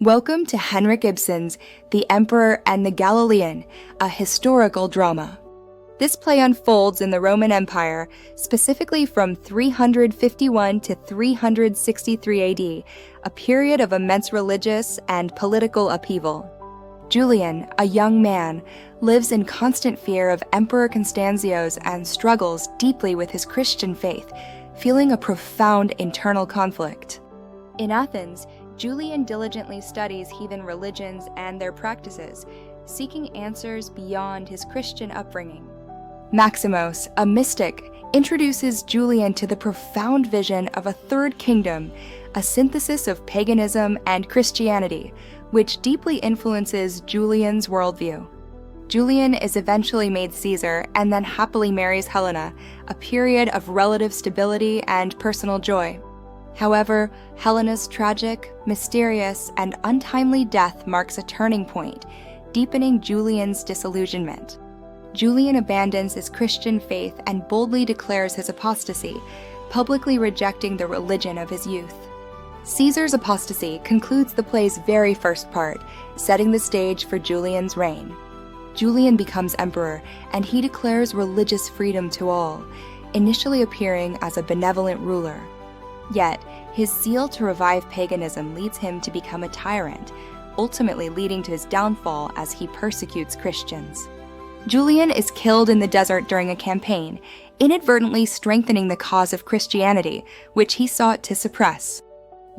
Welcome to Henrik Ibsen's The Emperor and the Galilean, a historical drama. This play unfolds in the Roman Empire, specifically from 351 to 363 AD, a period of immense religious and political upheaval. Julian, a young man, lives in constant fear of Emperor Constantius and struggles deeply with his Christian faith, feeling a profound internal conflict. In Athens, Julian diligently studies heathen religions and their practices, seeking answers beyond his Christian upbringing. Maximos, a mystic, introduces Julian to the profound vision of a third kingdom, a synthesis of paganism and Christianity, which deeply influences Julian's worldview. Julian is eventually made Caesar and then happily marries Helena, a period of relative stability and personal joy. However, Helena's tragic, mysterious, and untimely death marks a turning point, deepening Julian's disillusionment. Julian abandons his Christian faith and boldly declares his apostasy, publicly rejecting the religion of his youth. Caesar's apostasy concludes the play's very first part, setting the stage for Julian's reign. Julian becomes emperor, and he declares religious freedom to all, initially appearing as a benevolent ruler. Yet, his zeal to revive paganism leads him to become a tyrant, ultimately leading to his downfall as he persecutes Christians. Julian is killed in the desert during a campaign, inadvertently strengthening the cause of Christianity, which he sought to suppress.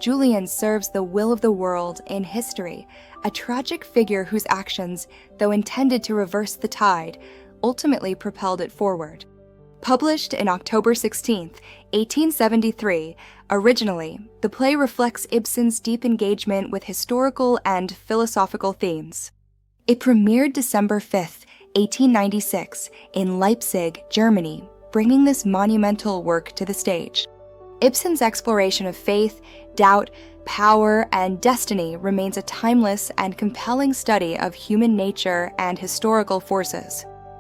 Julian serves the will of the world in history, a tragic figure whose actions, though intended to reverse the tide, ultimately propelled it forward. Published in October 16, 1873, originally, the play reflects Ibsen's deep engagement with historical and philosophical themes. It premiered December 5, 1896, in Leipzig, Germany, bringing this monumental work to the stage. Ibsen's exploration of faith, doubt, power, and destiny remains a timeless and compelling study of human nature and historical forces.